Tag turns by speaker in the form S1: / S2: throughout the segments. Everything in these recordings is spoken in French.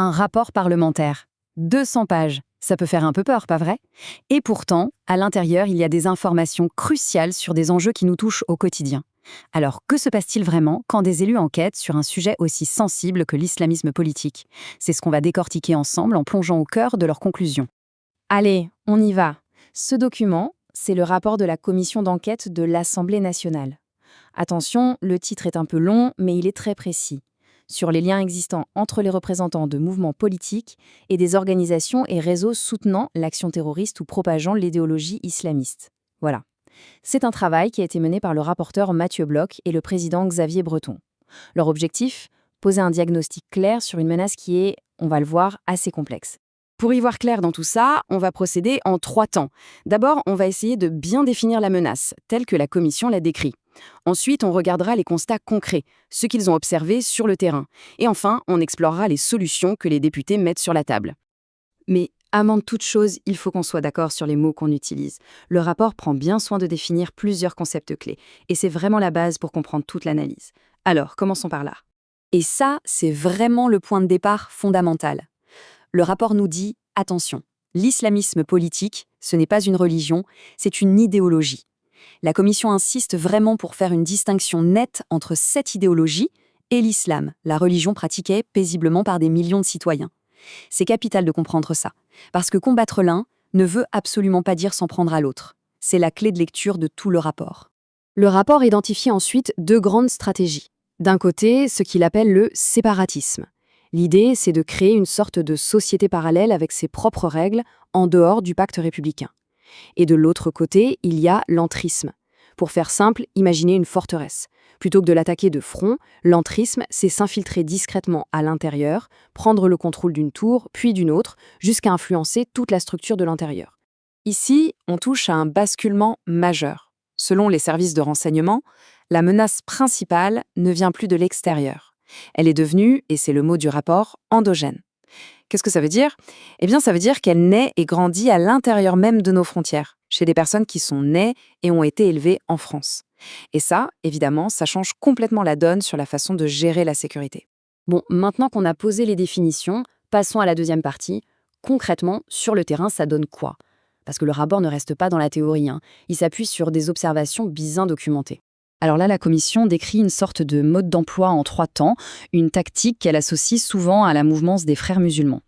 S1: Un rapport parlementaire. 200 pages. Ça peut faire un peu peur, pas vrai? Et pourtant, à l'intérieur, il y a des informations cruciales sur des enjeux qui nous touchent au quotidien. Alors, que se passe-t-il vraiment quand des élus enquêtent sur un sujet aussi sensible que l'islamisme politique? C'est ce qu'on va décortiquer ensemble en plongeant au cœur de leurs conclusions.
S2: Allez, on y va. Ce document, c'est le rapport de la commission d'enquête de l'Assemblée nationale. Attention, le titre est un peu long, mais il est très précis. Sur les liens existants entre les représentants de mouvements politiques et des organisations et réseaux soutenant l'action terroriste ou propageant l'idéologie islamiste. Voilà. C'est un travail qui a été mené par le rapporteur Mathieu Bloch et le président Xavier Breton. Leur objectif, poser un diagnostic clair sur une menace qui est, on va le voir, assez complexe.
S1: Pour y voir clair dans tout ça, on va procéder en 3 temps. D'abord, on va essayer de bien définir la menace, telle que la commission l'a décrit. Ensuite, on regardera les constats concrets, ce qu'ils ont observé sur le terrain. Et enfin, on explorera les solutions que les députés mettent sur la table. Mais avant toute chose, il faut qu'on soit d'accord sur les mots qu'on utilise. Le rapport prend bien soin de définir plusieurs concepts clés, et c'est vraiment la base pour comprendre toute l'analyse. Alors, commençons par là. Et ça, c'est vraiment le point de départ fondamental. Le rapport nous dit « Attention, l'islamisme politique, ce n'est pas une religion, c'est une idéologie ». La Commission insiste vraiment pour faire une distinction nette entre cette idéologie et l'islam, la religion pratiquée paisiblement par des millions de citoyens. C'est capital de comprendre ça, parce que combattre l'un ne veut absolument pas dire s'en prendre à l'autre. C'est la clé de lecture de tout le rapport. Le rapport identifie ensuite 2 grandes stratégies. D'un côté, ce qu'il appelle le séparatisme. L'idée, c'est de créer une sorte de société parallèle avec ses propres règles en dehors du pacte républicain. Et de l'autre côté, il y a l'entrisme. Pour faire simple, imaginez une forteresse. Plutôt que de l'attaquer de front, l'entrisme, c'est s'infiltrer discrètement à l'intérieur, prendre le contrôle d'une tour, puis d'une autre, jusqu'à influencer toute la structure de l'intérieur. Ici, on touche à un basculement majeur. Selon les services de renseignement, la menace principale ne vient plus de l'extérieur. Elle est devenue, et c'est le mot du rapport, endogène. Qu'est-ce que ça veut dire? Eh bien, ça veut dire qu'elle naît et grandit à l'intérieur même de nos frontières, chez des personnes qui sont nées et ont été élevées en France. Et ça, évidemment, ça change complètement la donne sur la façon de gérer la sécurité. Bon, maintenant qu'on a posé les définitions, passons à la deuxième partie. Concrètement, sur le terrain, ça donne quoi? Parce que le rapport ne reste pas dans la théorie, il s'appuie sur des observations bien documentées. Alors là, la Commission décrit une sorte de mode d'emploi en 3 temps, une tactique qu'elle associe souvent à la mouvance des frères musulmans.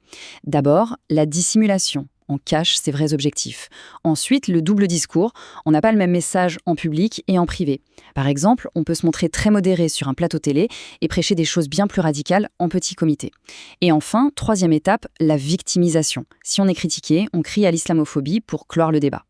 S1: D'abord, la dissimulation. On cache ses vrais objectifs. Ensuite, le double discours. On n'a pas le même message en public et en privé. Par exemple, on peut se montrer très modéré sur un plateau télé et prêcher des choses bien plus radicales en petit comité. Et enfin, 3e étape, la victimisation. Si on est critiqué, on crie à l'islamophobie pour clore le débat.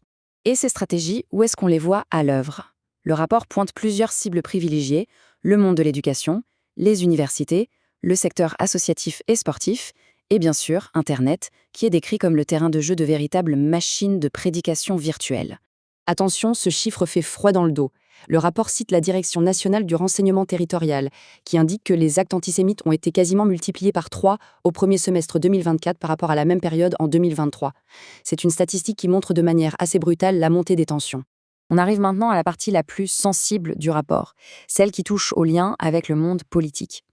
S1: Et ces stratégies, où est-ce qu'on les voit à l'œuvre? Le rapport pointe plusieurs cibles privilégiées, le monde de l'éducation, les universités, le secteur associatif et sportif, et bien sûr, Internet, qui est décrit comme le terrain de jeu de véritables machines de prédication virtuelle. Attention, ce chiffre fait froid dans le dos. Le rapport cite la Direction nationale du renseignement territorial, qui indique que les actes antisémites ont été quasiment multipliés par 3 au premier semestre 2024 par rapport à la même période en 2023. C'est une statistique qui montre de manière assez brutale la montée des tensions. On arrive maintenant à la partie la plus sensible du rapport, celle qui touche au lien avec le monde politique.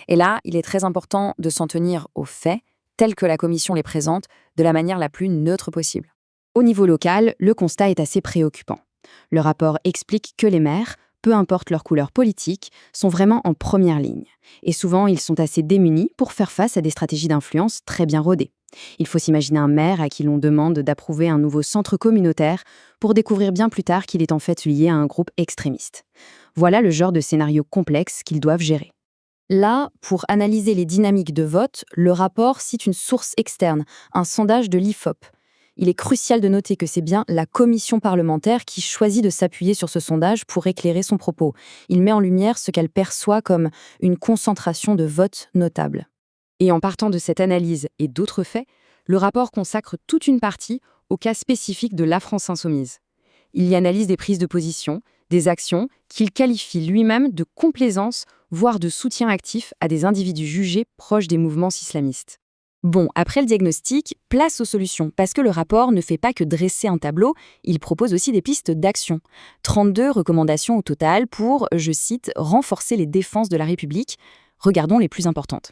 S1: Et là, il est très important de s'en tenir aux faits, tels que la Commission les présente, de la manière la plus neutre possible. Au niveau local, le constat est assez préoccupant. Le rapport explique que les maires, peu importe leur couleur politique, sont vraiment en première ligne. Et souvent, ils sont assez démunis pour faire face à des stratégies d'influence très bien rodées. Il faut s'imaginer un maire à qui l'on demande d'approuver un nouveau centre communautaire pour découvrir bien plus tard qu'il est en fait lié à un groupe extrémiste. Voilà le genre de scénario complexe qu'ils doivent gérer. Là, pour analyser les dynamiques de vote, le rapport cite une source externe, un sondage de l'IFOP. Il est crucial de noter que c'est bien la commission parlementaire qui choisit de s'appuyer sur ce sondage pour éclairer son propos. Il met en lumière ce qu'elle perçoit comme une concentration de votes notable. Et en partant de cette analyse et d'autres faits, le rapport consacre toute une partie au cas spécifique de la France insoumise. Il y analyse des prises de position, des actions qu'il qualifie lui-même de complaisance, voire de soutien actif à des individus jugés proches des mouvements islamistes. Bon, après le diagnostic, place aux solutions, parce que le rapport ne fait pas que dresser un tableau, il propose aussi des pistes d'action. 32 recommandations au total pour, je cite, « renforcer les défenses de la République ». Regardons les plus importantes.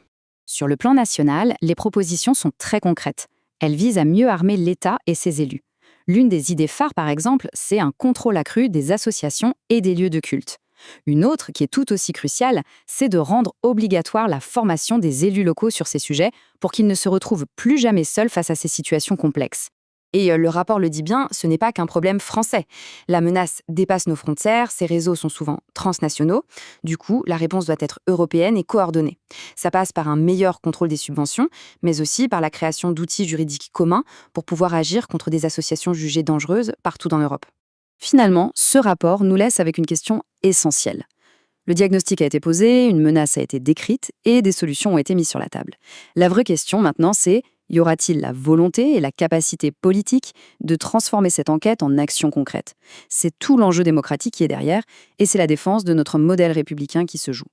S1: Sur le plan national, les propositions sont très concrètes. Elles visent à mieux armer l'État et ses élus. L'une des idées phares, par exemple, c'est un contrôle accru des associations et des lieux de culte. Une autre, qui est tout aussi cruciale, c'est de rendre obligatoire la formation des élus locaux sur ces sujets pour qu'ils ne se retrouvent plus jamais seuls face à ces situations complexes. Et le rapport le dit bien, ce n'est pas qu'un problème français. La menace dépasse nos frontières, ces réseaux sont souvent transnationaux. Du coup, la réponse doit être européenne et coordonnée. Ça passe par un meilleur contrôle des subventions, mais aussi par la création d'outils juridiques communs pour pouvoir agir contre des associations jugées dangereuses partout en Europe. Finalement, ce rapport nous laisse avec une question essentielle. Le diagnostic a été posé, une menace a été décrite et des solutions ont été mises sur la table. La vraie question maintenant, c'est: y aura-t-il la volonté et la capacité politique de transformer cette enquête en action concrète? C'est tout l'enjeu démocratique qui est derrière, et c'est la défense de notre modèle républicain qui se joue.